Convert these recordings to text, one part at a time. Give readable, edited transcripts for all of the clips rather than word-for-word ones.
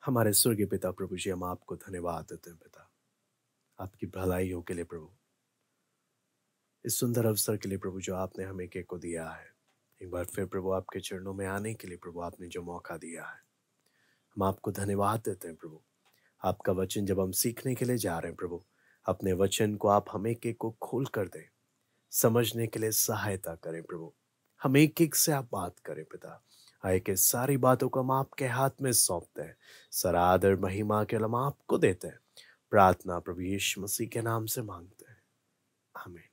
हमारे स्वर्गीय पिता प्रभु जी, हम आपको धन्यवाद देते हैं पिता, आपकी भलाइयों के लिए प्रभु। इस सुंदर अवसर के लिए प्रभु जो आपने हमें एक को दिया है। एक बार फिर प्रभु आपके चरणों में आने के लिए प्रभु आपने जो मौका दिया है, हम आपको धन्यवाद देते हैं प्रभु। आपका वचन जब हम सीखने के लिए जा रहे हैं प्रभु, अपने वचन को आप हमें एक को खोल कर दें, समझने के लिए सहायता करें प्रभु। हम एक एक से आप बात करें पिता। आए के सारी बातों को हम आपके हाथ में सौंपते हैं। सारा आदर महिमा के हम आपको देते हैं। प्रार्थना प्रभु यीशु मसीह के नाम से मांगते हैं, आमीन।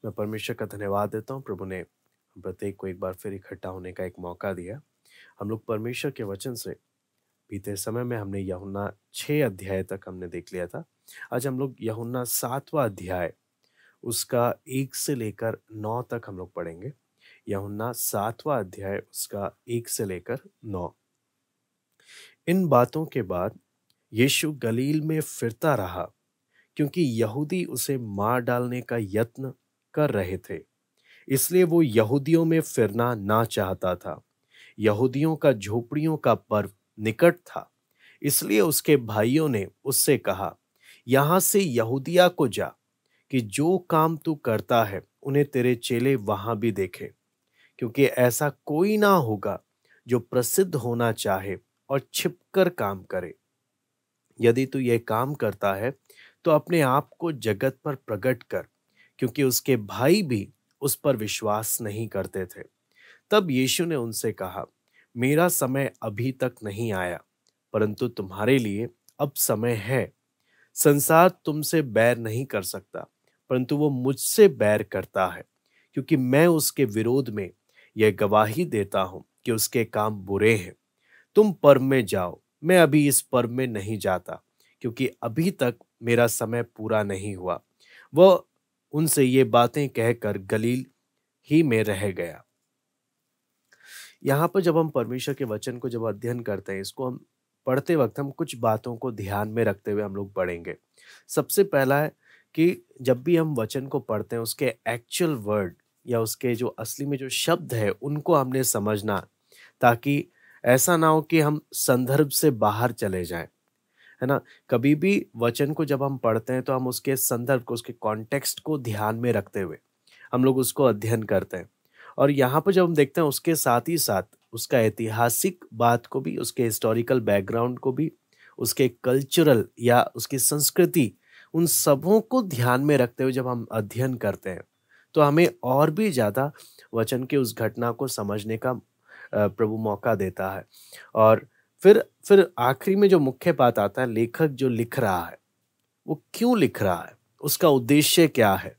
मैं परमेश्वर का धन्यवाद देता हूँ, प्रभु ने प्रत्येक को एक बार फिर इकट्ठा होने का एक मौका दिया। हम लोग परमेश्वर के वचन से बीते समय में हमने यूहन्ना 6 अध्याय तक हमने देख लिया था। आज हम लोग यूहन्ना 7वां अध्याय उसका 1 से लेकर 9 तक हम लोग पढ़ेंगे। यूहन्ना 7वां अध्याय उसका 1 से लेकर 9। इन बातों के बाद यीशु गलील में फिरता रहा, क्योंकि यहूदी उसे मार डालने का यत्न कर रहे थे। इसलिए वो यहूदियों में फिरना ना चाहता था। यहूदियों का झोपड़ियों का पर्व निकट था, इसलिए उसके भाइयों ने उससे कहा, यहाँ से यहूदिया को जा, कि जो काम तू करता है उन्हें तेरे चेले वहां भी देखें। क्योंकि ऐसा कोई ना होगा जो प्रसिद्ध होना चाहे और छिपकर काम करे। यदि तू ये काम करता है तो अपने आप को जगत पर प्रकट कर, क्योंकि उसके भाई भी उस पर विश्वास नहीं करते थे। तब यीशु ने उनसे कहा, मेरा समय अभी तक नहीं आया, परंतु तुम्हारे लिए अब समय है। संसार तुमसे बैर नहीं कर सकता, परंतु वो मुझसे बैर करता है, क्योंकि मैं उसके विरोध में यह गवाही देता हूं कि उसके काम बुरे हैं। तुम पर्व में जाओ, मैं अभी इस पर्व में नहीं जाता, क्योंकि अभी तक मेरा समय पूरा नहीं हुआ। वह उनसे ये बातें कहकर गलील ही में रह गया। यहाँ पर जब हम परमेश्वर के वचन को जब अध्ययन करते हैं, इसको हम पढ़ते वक्त हम कुछ बातों को ध्यान में रखते हुए हम लोग पढ़ेंगे। सबसे पहला है कि जब भी हम वचन को पढ़ते हैं, उसके एक्चुअल वर्ड या उसके जो असली में जो शब्द है उनको हमने समझना, ताकि ऐसा ना हो कि हम संदर्भ से बाहर चले जाएं, है ना। कभी भी वचन को जब हम पढ़ते हैं तो हम उसके संदर्भ को, उसके कॉन्टेक्स्ट को ध्यान में रखते हुए हम लोग उसको अध्ययन करते हैं। और यहाँ पर जब हम देखते हैं, उसके साथ ही साथ उसका ऐतिहासिक बात को भी, उसके हिस्टोरिकल बैकग्राउंड को भी, उसके कल्चरल या उसकी संस्कृति, उन सबों को ध्यान में रखते हुए जब हम अध्ययन करते हैं तो हमें और भी ज़्यादा वचन के उस घटना को समझने का प्रभु मौका देता है। और फिर आखिरी में जो मुख्य बात आता है, लेखक जो लिख रहा है वो क्यों लिख रहा है, उसका उद्देश्य क्या है,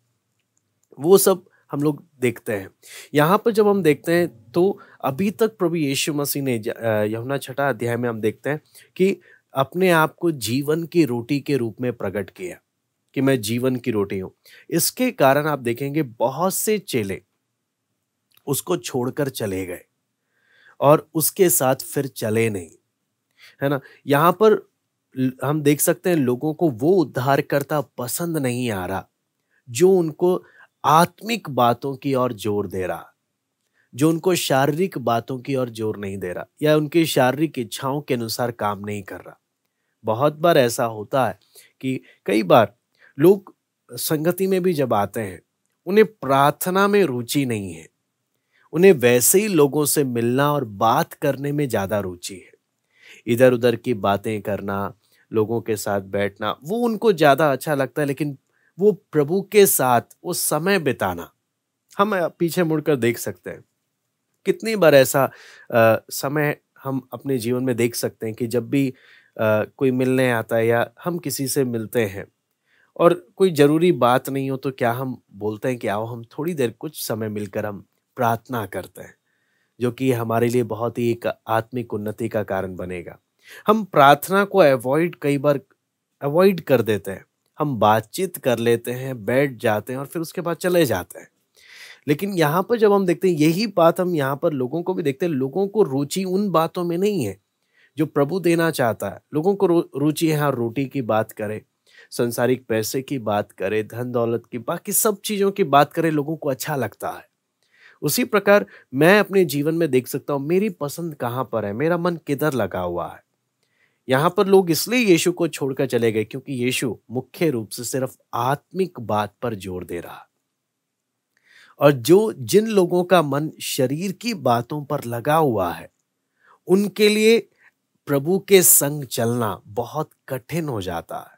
वो सब हम लोग देखते हैं। यहाँ पर जब हम देखते हैं तो अभी तक प्रभु यीशु मसीह ने यूहन्ना 6 अध्याय में हम देखते हैं कि अपने आप को जीवन की रोटी के रूप में प्रकट किया, कि मैं जीवन की रोटी हूँ। इसके कारण आप देखेंगे बहुत से चेले उसको छोड़कर चले गए और उसके साथ फिर चले नहीं, है ना। यहाँ पर हम देख सकते हैं लोगों को वो उद्धारकर्ता पसंद नहीं आ रहा जो उनको आत्मिक बातों की ओर जोर दे रहा, जो उनको शारीरिक बातों की ओर जोर नहीं दे रहा या उनकी शारीरिक इच्छाओं के अनुसार काम नहीं कर रहा। बहुत बार ऐसा होता है कि कई बार लोग संगति में भी जब आते हैं, उन्हें प्रार्थना में रुचि नहीं है, उन्हें वैसे ही लोगों से मिलना और बात करने में ज्यादा रुचि है। इधर उधर की बातें करना, लोगों के साथ बैठना, वो उनको ज्यादा अच्छा लगता है। लेकिन वो प्रभु के साथ वो समय बिताना, हम पीछे मुड़कर देख सकते हैं कितनी बार ऐसा समय हम अपने जीवन में देख सकते हैं कि जब भी कोई मिलने आता है या हम किसी से मिलते हैं और कोई जरूरी बात नहीं हो, तो क्या हम बोलते हैं कि आओ हम थोड़ी देर कुछ समय मिलकर हम प्रार्थना करते हैं, जो कि हमारे लिए बहुत ही एक आत्मिक उन्नति का कारण बनेगा। हम प्रार्थना को कई बार अवॉइड कर देते हैं। हम बातचीत कर लेते हैं, बैठ जाते हैं और फिर उसके बाद चले जाते हैं। लेकिन यहाँ पर जब हम देखते हैं, यही बात हम यहाँ पर लोगों को भी देखते हैं, लोगों को रुचि उन बातों में नहीं है जो प्रभु देना चाहता है। लोगों को रुचि है, हाँ, रोटी की बात करे, संसारिक पैसे की बात करे, धन दौलत की, बाकी सब चीजों की बात करे, लोगों को अच्छा लगता है। उसी प्रकार मैं अपने जीवन में देख सकता हूँ मेरी पसंद कहाँ पर है, मेरा मन किधर लगा हुआ है। यहाँ पर लोग इसलिए यीशु को छोड़कर चले गए क्योंकि यीशु मुख्य रूप से सिर्फ आत्मिक बात पर जोर दे रहा। और जो जिन लोगों का मन शरीर की बातों पर लगा हुआ है, उनके लिए प्रभु के संग चलना बहुत कठिन हो जाता है।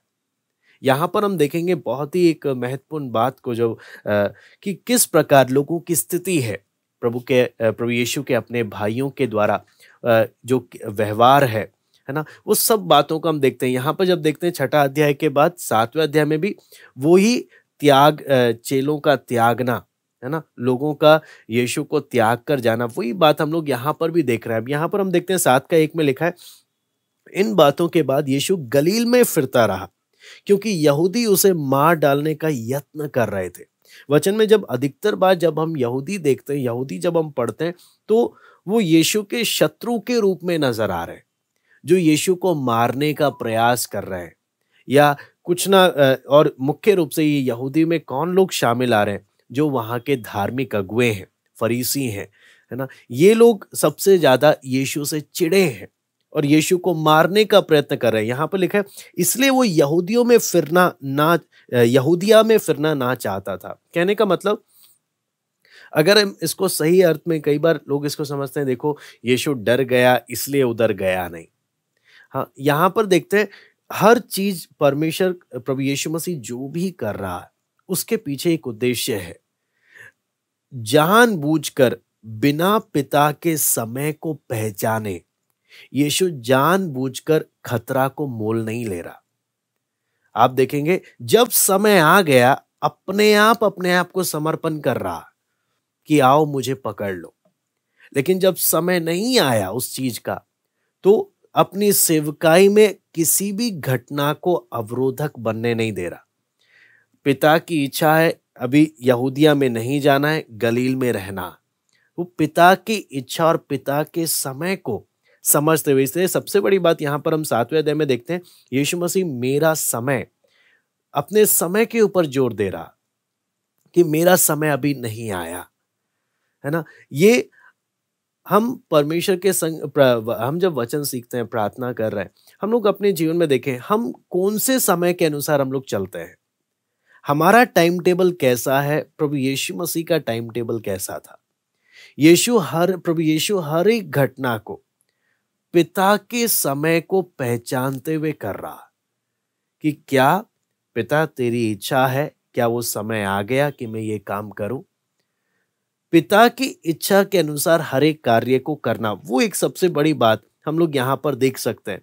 यहाँ पर हम देखेंगे बहुत ही एक महत्वपूर्ण बात को, जो कि किस प्रकार लोगों की स्थिति है प्रभु यीशु के अपने भाइयों के द्वारा जो व्यवहार है ना, वो सब बातों को हम देखते हैं। यहाँ पर जब देखते हैं 6 अध्याय के बाद 7वें अध्याय में भी वही त्याग, चेलों का त्यागना, है ना, लोगों का यीशु को त्याग कर जाना, वही बात हम लोग यहाँ पर भी देख रहे हैं। अब यहाँ पर हम देखते हैं 7 का 1 में लिखा है, इन बातों के बाद यीशु गलील में फिरता रहा क्योंकि यहूदी उसे मार डालने का यत्न कर रहे थे। वचन में जब अधिकतर बार जब हम यहूदी देखते हैं, यहूदी जब हम पढ़ते हैं, तो वो यीशु के शत्रु के रूप में नजर आ रहे हैं, जो यीशु को मारने का प्रयास कर रहे हैं या कुछ ना। और मुख्य रूप से ये यहूदी में कौन लोग शामिल आ रहे हैं, जो वहाँ के धार्मिक अगुए हैं, फरीसी हैं, है ना, ये लोग सबसे ज्यादा यीशु से चिढ़े हैं और यीशु को मारने का प्रयत्न कर रहे हैं। यहाँ पर लिखा है, इसलिए वो यहूदिया में फिरना ना चाहता था। कहने का मतलब, अगर हम इसको सही अर्थ में, कई बार लोग इसको समझते हैं, देखो यीशु डर गया इसलिए उधर गया नहीं। हाँ, यहाँ पर देखते हैं हर चीज परमेश्वर प्रभु यीशु मसीह जो भी कर रहा है उसके पीछे एक उद्देश्य है। जानबूझकर बिना पिता के समय को पहचाने यीशु जानबूझकर खतरा को मोल नहीं ले रहा। आप देखेंगे जब समय आ गया अपने आप को समर्पण कर रहा कि आओ मुझे पकड़ लो, लेकिन जब समय नहीं आया उस चीज का, तो अपनी सेवकाई में किसी भी घटना को अवरोधक बनने नहीं दे रहा। पिता की इच्छा है अभी यहूदिया में नहीं जाना है, गलील में रहना। वो पिता की इच्छा और पिता के समय को समझते हुए, इसलिए सबसे बड़ी बात यहाँ पर हम 7वें अध्याय में देखते हैं, यीशु मसीह मेरा समय, अपने समय के ऊपर जोर दे रहा कि मेरा समय अभी नहीं आया, है ना। ये हम परमेश्वर के संग हम जब वचन सीखते हैं, प्रार्थना कर रहे हैं, हम लोग अपने जीवन में देखें हम कौन से समय के अनुसार हम लोग चलते हैं, हमारा टाइम टेबल कैसा है, प्रभु यीशु मसीह का टाइम टेबल कैसा था। प्रभु यीशु हर एक घटना को पिता के समय को पहचानते हुए कर रहा कि क्या पिता तेरी इच्छा है, क्या वो समय आ गया कि मैं ये काम करूं। पिता की इच्छा के अनुसार हर एक कार्य को करना, वो एक सबसे बड़ी बात हम लोग यहाँ पर देख सकते हैं।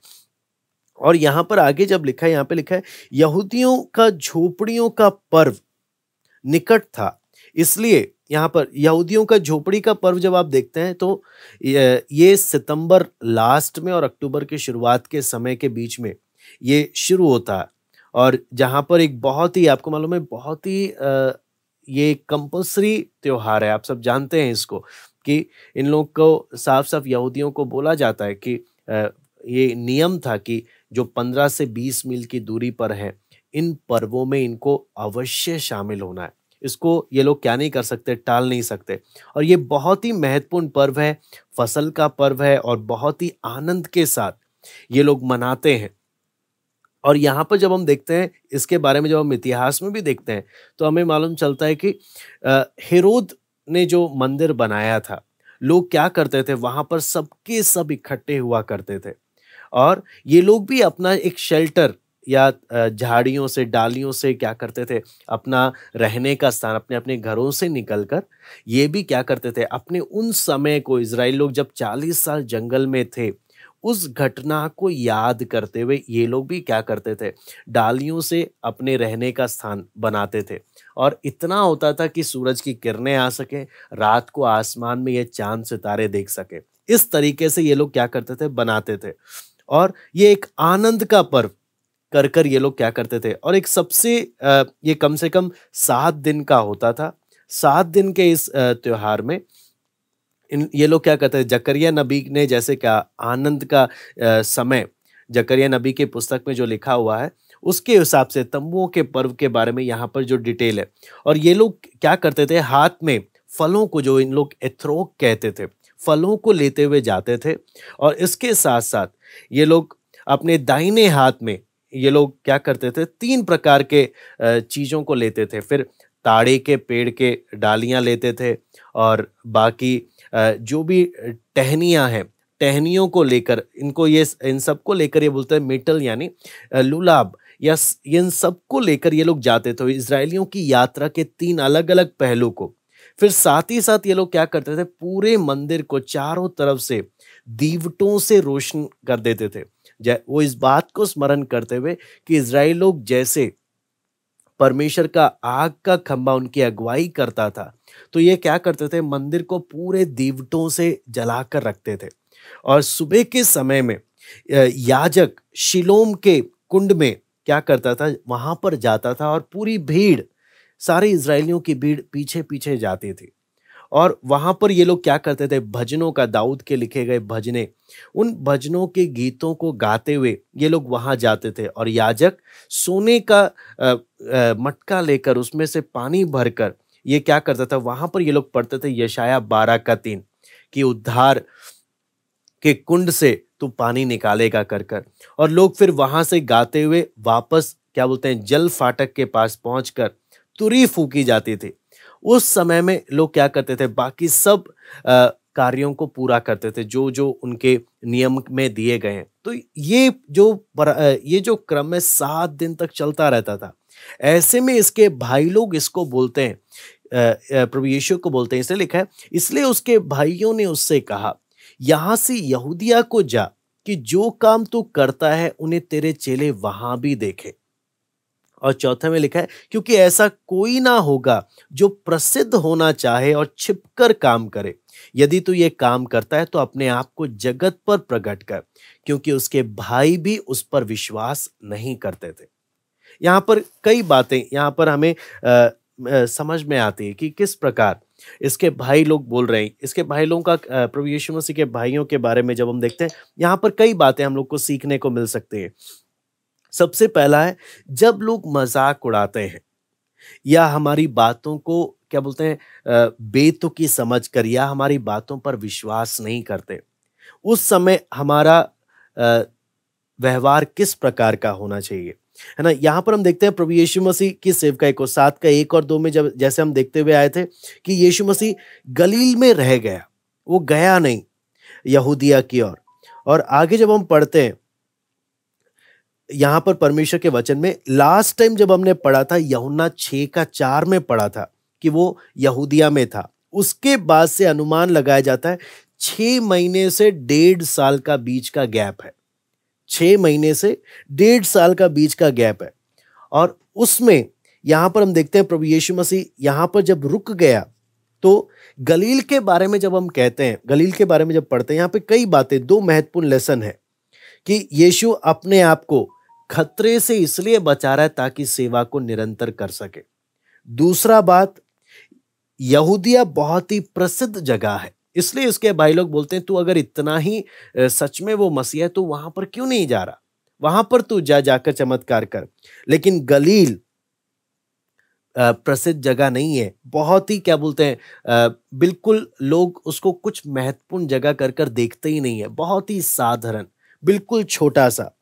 और यहाँ पर आगे जब लिखा है, यहाँ पे लिखा है, यहूदियों का झोपड़ियों का पर्व निकट था, इसलिए यहाँ पर यहूदियों का झोपड़ी का पर्व जब आप देखते हैं तो ये सितंबर लास्ट में और अक्टूबर के शुरुआत के समय के बीच में ये शुरू होता है। और जहाँ पर एक बहुत ही, आपको मालूम है, बहुत ही ये कंपल्सरी त्योहार है, आप सब जानते हैं इसको, कि इन लोग को साफ साफ यहूदियों को बोला जाता है कि ये नियम था कि जो 15 से 20 मील की दूरी पर है, इन पर्वों में इनको अवश्य शामिल होना है। इसको ये लोग क्या नहीं कर सकते, टाल नहीं सकते। और ये बहुत ही महत्वपूर्ण पर्व है, फसल का पर्व है और बहुत ही आनंद के साथ ये लोग मनाते हैं। और यहाँ पर जब हम देखते हैं इसके बारे में, जब हम इतिहास में भी देखते हैं, तो हमें मालूम चलता है कि हेरोद ने जो मंदिर बनाया था, लोग क्या करते थे, वहां पर सबके सब इकट्ठे हुआ करते थे और ये लोग भी अपना एक शेल्टर या झाड़ियों से, डालियों से क्या करते थे, अपना रहने का स्थान, अपने अपने घरों से निकलकर ये भी क्या करते थे, अपने उन समय को, इजराइल लोग जब 40 साल जंगल में थे, उस घटना को याद करते हुए ये लोग भी क्या करते थे, डालियों से अपने रहने का स्थान बनाते थे। और इतना होता था कि सूरज की किरणें आ सके, रात को आसमान में ये चांद सितारे देख सके। इस तरीके से ये लोग क्या करते थे, बनाते थे। और ये एक आनंद का पर्व कर कर ये लोग क्या करते थे। और एक सबसे ये कम से कम 7 दिन का होता था। 7 दिन के इस त्योहार में ये लोग क्या करते थे, जकरिया नबी ने जैसे क्या आनंद का समय, जकरिया नबी के पुस्तक में जो लिखा हुआ है उसके हिसाब से तंबुओं के पर्व के बारे में यहाँ पर जो डिटेल है। और ये लोग क्या करते थे, हाथ में फलों को, जो इन लोग एथ्रोक कहते थे, फलों को लेते हुए जाते थे। और इसके साथ साथ ये लोग अपने दाहिने हाथ में ये लोग क्या करते थे, 3 प्रकार के चीज़ों को लेते थे। फिर ताड़े के पेड़ के डालियाँ लेते थे, और बाकी जो भी टहनियाँ हैं, टहनियों को लेकर, इनको ये इन सबको लेकर ये बोलते हैं मेटल यानी लुलाब, या इन सबको लेकर ये लोग जाते थे इज़राइलियों की यात्रा के 3 अलग-अलग पहलू को। फिर साथ ही साथ ये लोग क्या करते थे, पूरे मंदिर को चारों तरफ से दीवटों से रोशन कर देते थे। वो इस बात को स्मरण करते हुए कि इज़राइल लोग जैसे परमेश्वर का आग का खंभा उनकी अगुवाई करता था, तो ये क्या करते थे, मंदिर को पूरे दीवटों से जलाकर रखते थे। और सुबह के समय में याजक शिलोम के कुंड में क्या करता था, वहां पर जाता था, और पूरी भीड़, सारे इज़राइलियों की भीड़ पीछे पीछे जाती थी। और वहां पर ये लोग क्या करते थे, भजनों का, दाऊद के लिखे गए भजने, उन भजनों के गीतों को गाते हुए ये लोग वहां जाते थे। और याजक सोने का मटका लेकर उसमें से पानी भरकर ये क्या करता था, वहां पर ये लोग पढ़ते थे यशाया 12:3 कि उद्धार के कुंड से तू पानी निकालेगा कर कर। और लोग फिर वहां से गाते हुए वापस क्या बोलते हैं, जल फाटक के पास पहुंचकर तुरी फूकी जाती थी। उस समय में लोग क्या करते थे, बाकी सब कार्यों को पूरा करते थे जो जो उनके नियम में दिए गए हैं। तो ये जो क्रम है 7 दिन तक चलता रहता था। ऐसे में इसके भाई लोग इसको बोलते हैं, प्रभु यीशु को बोलते हैं, इसलिए लिखा है, इसलिए उसके भाइयों ने उससे कहा, यहां से यहूदिया को जा, कि जो काम तू करता है उन्हें तेरे चेले वहां भी देखे। और चौथे में लिखा है, क्योंकि ऐसा कोई ना होगा जो प्रसिद्ध होना चाहे और छिपकर काम करे। यदि तू ये काम करता है तो अपने आप को जगत पर प्रकट कर, क्योंकि उसके भाई भी उस पर विश्वास नहीं करते थे। यहाँ पर कई बातें यहाँ पर हमें समझ में आती है कि किस प्रकार इसके भाई लोग बोल रहे हैं। इसके भाई लोगों का प्रभु यीशु मसीह के भाइयों के बारे में जब हम देखते हैं, यहाँ पर कई बातें हम लोग को सीखने को मिल सकती है। सबसे पहला है, जब लोग मजाक उड़ाते हैं या हमारी बातों को क्या बोलते हैं, बेतुकी समझकर या हमारी बातों पर विश्वास नहीं करते, उस समय हमारा व्यवहार किस प्रकार का होना चाहिए, है ना। यहाँ पर हम देखते हैं प्रभु यीशु मसीह की सेवकाई को 7:1 और 2 में जब जैसे हम देखते हुए आए थे कि यीशु मसीह गलील में रह गया, वो गया नहीं यहूदिया की ओर। और आगे जब हम पढ़ते हैं यहाँ पर परमेश्वर के वचन में, लास्ट टाइम जब हमने पढ़ा था यूहन्ना 6:4 में पढ़ा था कि वो यहूदिया में था। उसके बाद से अनुमान लगाया जाता है 6 महीने से 1.5 साल का बीच का गैप है। 6 महीने से 1.5 साल का बीच का गैप है। और उसमें यहाँ पर हम देखते हैं प्रभु यीशु मसीह यहाँ पर जब रुक गया, तो गलील के बारे में जब हम कहते हैं, गलील के बारे में जब पढ़ते हैं, यहाँ पे कई बातें, 2 महत्वपूर्ण लेसन है कि यीशु अपने आप को खतरे से इसलिए बचा रहा है ताकि सेवा को निरंतर कर सके। दूसरा बात, यहूदिया बहुत ही प्रसिद्ध जगह है, इसलिए इसके भाई लोग बोलते हैं, तू अगर इतना ही सच में वो मसीह है तो वहां पर क्यों नहीं जा रहा, वहां पर तू जाकर चमत्कार कर। लेकिन गलील प्रसिद्ध जगह नहीं है, बहुत ही क्या बोलते हैं, बिल्कुल लोग उसको कुछ महत्वपूर्ण जगह कर कर देखते ही नहीं है, बहुत ही साधारण, बिल्कुल छोटा सा।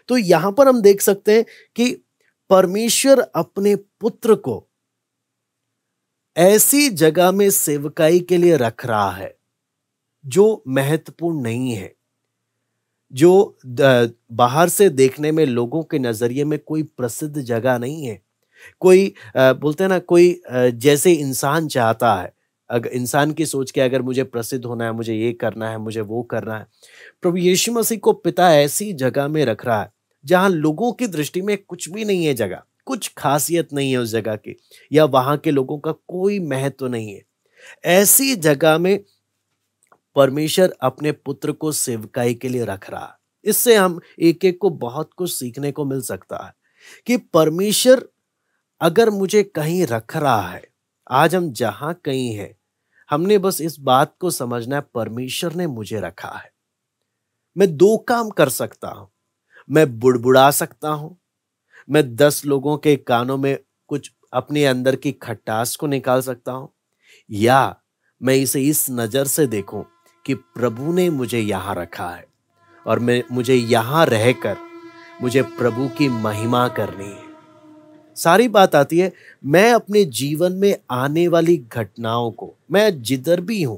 तो यहां पर हम देख सकते हैं कि परमेश्वर अपने पुत्र को ऐसी जगह में सेवकाई के लिए रख रहा है जो महत्वपूर्ण नहीं है, जो बाहर से देखने में लोगों के नजरिए में कोई प्रसिद्ध जगह नहीं है। कोई बोलते हैं ना, कोई जैसे इंसान चाहता है, अगर इंसान की सोच के अगर मुझे प्रसिद्ध होना है, मुझे ये करना है, मुझे वो करना है, प्रभु यीशु मसीह को पिता ऐसी जगह में रख रहा है जहां लोगों की दृष्टि में कुछ भी नहीं है, जगह कुछ खासियत नहीं है उस जगह की, या वहां के लोगों का कोई महत्व नहीं है। ऐसी जगह में परमेश्वर अपने पुत्र को सेवकाई के लिए रख रहा है। इससे हम एक एक को बहुत कुछ सीखने को मिल सकता है कि परमेश्वर अगर मुझे कहीं रख रहा है, आज हम जहां कहीं हैं, हमने बस इस बात को समझना है, परमेश्वर ने मुझे रखा है। मैं 2 काम कर सकता हूं, मैं बुड़बुड़ा सकता हूं, मैं 10 लोगों के कानों में कुछ अपने अंदर की खटास को निकाल सकता हूं, या मैं इसे इस नज़र से देखूं कि प्रभु ने मुझे यहाँ रखा है और मुझे यहाँ रहकर मुझे प्रभु की महिमा करनी है। सारी बात आती है, मैं अपने जीवन में आने वाली घटनाओं को, मैं जिधर भी हूं,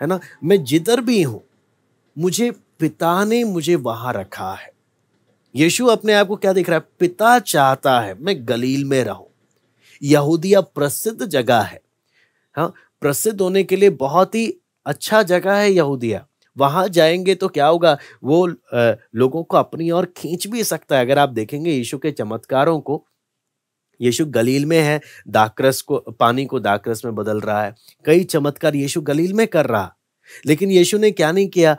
है ना, मैं जिधर भी हूं, मुझे पिता ने मुझे वहां रखा है। यीशु अपने आप को क्या दिख रहा है? पिता चाहता है मैं गलील में रहूं। यहूदिया प्रसिद्ध जगह है, हाँ, प्रसिद्ध होने के लिए बहुत ही अच्छा जगह है यहूदिया। वहां जाएंगे तो क्या होगा, वो लोगों को अपनी ओर खींच भी सकता है। अगर आप देखेंगे यीशु के चमत्कारों को, यीशु गलील में है, दाखरस को, पानी को दाखरस में बदल रहा है, कई चमत्कार यीशु गलील में कर रहा। लेकिन यीशु ने क्या नहीं किया,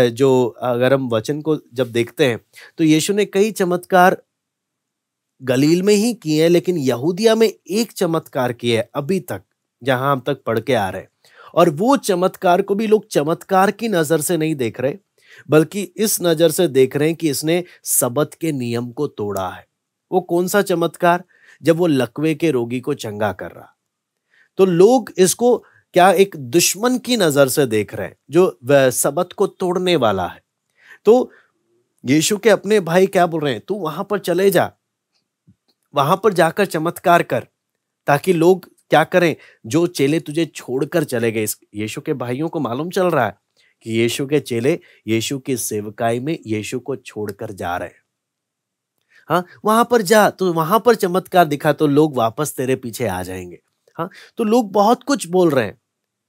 जो अगर हम वचन को जब देखते हैं तो यीशु ने कई चमत्कार गलील में ही किए हैं, लेकिन यहूदिया में एक चमत्कार किए है अभी तक, जहां हम तक पढ़ के आ रहे हैं। और वो चमत्कार को भी लोग चमत्कार की नजर से नहीं देख रहे, बल्कि इस नजर से देख रहे हैं कि इसने सबत के नियम को तोड़ा है। वो कौन सा चमत्कार? जब वो लकवे के रोगी को चंगा कर रहा, तो लोग इसको क्या एक दुश्मन की नजर से देख रहे हैं, जो सबत को तोड़ने वाला है। तो यीशु के अपने भाई क्या बोल रहे हैं? तू वहां पर चले जा, वहां पर जाकर चमत्कार कर, ताकि लोग क्या करें, जो चेले तुझे छोड़कर चले गए। यीशु के भाइयों को मालूम चल रहा है कि यीशु के चेले यीशु की सेवकाई में यीशु को छोड़कर जा रहे हैं। हाँ, वहां पर जा, तो वहां पर चमत्कार दिखा तो लोग वापस तेरे पीछे आ जाएंगे। हाँ, तो लोग बहुत कुछ बोल रहे हैं,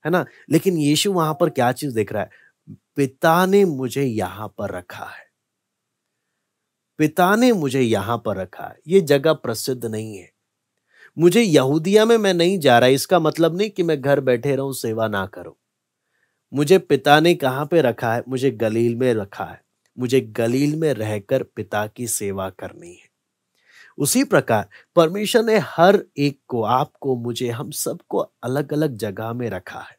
है ना, लेकिन यीशु वहां पर क्या चीज देख रहा है? पिता ने मुझे यहां पर रखा है, पिता ने मुझे यहां पर रखा है। ये जगह प्रसिद्ध नहीं है। मुझे यहूदिया में मैं नहीं जा रहा, इसका मतलब नहीं कि मैं घर बैठे रहूं, सेवा ना करूं। मुझे पिता ने कहां पे रखा है? मुझे गलील में रखा है। मुझे गलील में रहकर पिता की सेवा करनी है। उसी प्रकार परमेश्वर ने हर एक को, आपको, मुझे, हम सबको अलग अलग जगह में रखा है।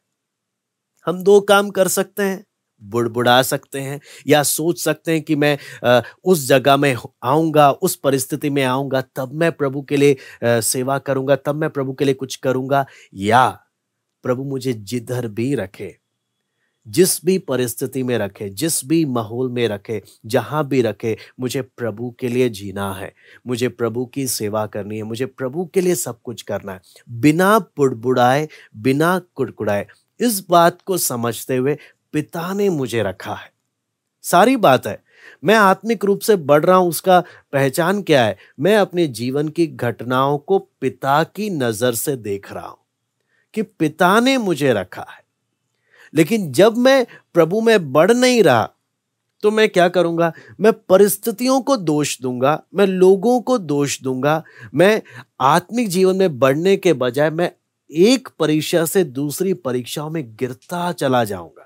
हम दो काम कर सकते हैं, बुड़बुड़ा सकते हैं या सोच सकते हैं कि मैं उस जगह में आऊंगा, उस परिस्थिति में आऊंगा, तब मैं प्रभु के लिए सेवा करूंगा, तब मैं प्रभु के लिए कुछ करूंगा। या प्रभु मुझे जिधर भी रखे, जिस भी परिस्थिति में रखे, जिस भी माहौल में रखे, जहां भी रखे, मुझे प्रभु के लिए जीना है, मुझे प्रभु की सेवा करनी है, मुझे प्रभु के लिए सब कुछ करना है, बिना बुड़बुड़ाए, बिना कुड़कुड़ाए। इस बात को समझते हुए पिता ने मुझे रखा है। सारी बात है, मैं आत्मिक रूप से बढ़ रहा हूं, उसका पहचान क्या है? मैं अपने जीवन की घटनाओं को पिता की नजर से देख रहा हूं कि पिता ने मुझे रखा है। लेकिन जब मैं प्रभु में बढ़ नहीं रहा, तो मैं क्या करूंगा? मैं परिस्थितियों को दोष दूंगा, मैं लोगों को दोष दूंगा। मैं आत्मिक जीवन में बढ़ने के बजाय मैं एक परीक्षा से दूसरी परीक्षाओं में गिरता चला जाऊंगा।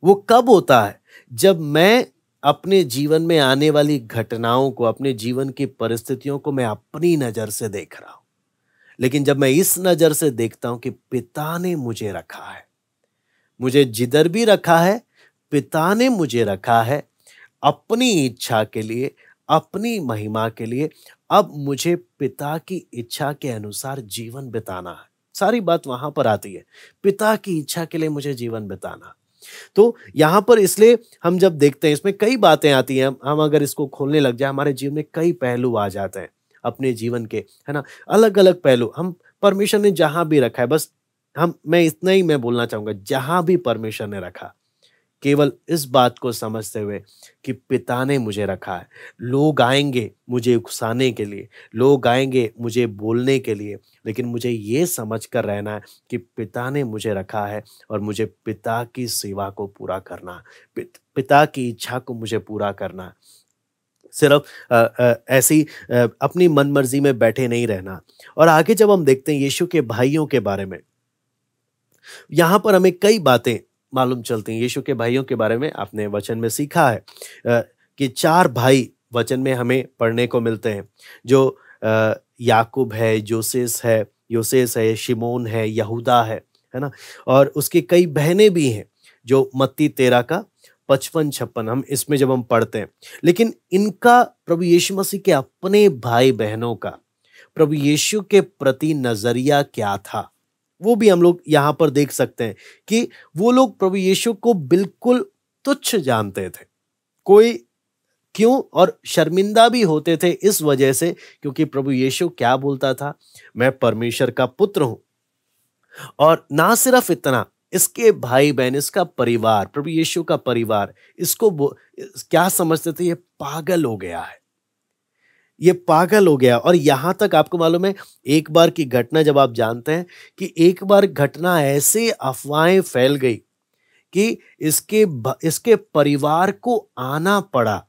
वो कब होता है? जब मैं अपने जीवन में आने वाली घटनाओं को, अपने जीवन की परिस्थितियों को मैं अपनी नजर से देख रहा हूं। लेकिन जब मैं इस नजर से देखता हूं कि पिता ने मुझे रखा है, मुझे जिधर भी रखा है, पिता ने मुझे रखा है अपनी इच्छा के लिए, अपनी महिमा के लिए। अब मुझे पिता की इच्छा के अनुसार जीवन बिताना है। सारी बात वहां पर आती है, पिता की इच्छा के लिए मुझे जीवन बिताना। तो यहां पर इसलिए हम जब देखते हैं, इसमें कई बातें आती हैं, हम अगर इसको खोलने लग जाए, हमारे जीवन में कई पहलू आ जाते हैं अपने जीवन के, है ना, अलग अलग पहलू। हम परमेश्वर ने जहां भी रखा है, बस मैं इतना ही मैं बोलना चाहूंगा, जहां भी परमेश्वर ने रखा, केवल इस बात को समझते हुए कि पिता ने मुझे रखा है। लोग आएंगे मुझे उकसाने के लिए, लोग आएंगे मुझे बोलने के लिए, लेकिन मुझे ये समझ कर रहना है कि पिता ने मुझे रखा है और मुझे पिता की सेवा को पूरा करना, पिता की इच्छा को मुझे पूरा करना। सिर्फ ऐसी अपनी मन मर्जी में बैठे नहीं रहना। और आगे जब हम देखते हैं यीशु के भाइयों के बारे में, यहां पर हमें कई बातें मालूम चलती हैं। यीशु के भाइयों के बारे में आपने वचन में सीखा है कि 4 भाई वचन में हमें पढ़ने को मिलते हैं, जो याकूब है, योसेस है, शिमोन है, यहूदा है ना, और उसकी कई बहनें भी हैं, जो मत्ती 13 का 55-56 हम इसमें जब हम पढ़ते हैं। लेकिन इनका प्रभु यीशु मसीह के अपने भाई बहनों का प्रभु यीशु के प्रति नजरिया क्या था, वो भी हम लोग यहाँ पर देख सकते हैं कि वो लोग प्रभु यीशु को बिल्कुल तुच्छ जानते थे। कोई क्यों, और शर्मिंदा भी होते थे इस वजह से, क्योंकि प्रभु यीशु क्या बोलता था, मैं परमेश्वर का पुत्र हूं। और ना सिर्फ इतना, इसके भाई बहन, इसका परिवार, प्रभु यीशु का परिवार, इसको क्या समझते थे, ये पागल हो गया है, ये पागल हो गया। और यहां तक आपको मालूम है, एक बार की घटना जब आप जानते हैं कि एक बार घटना ऐसे अफवाहें फैल गई कि इसके परिवार को आना पड़ा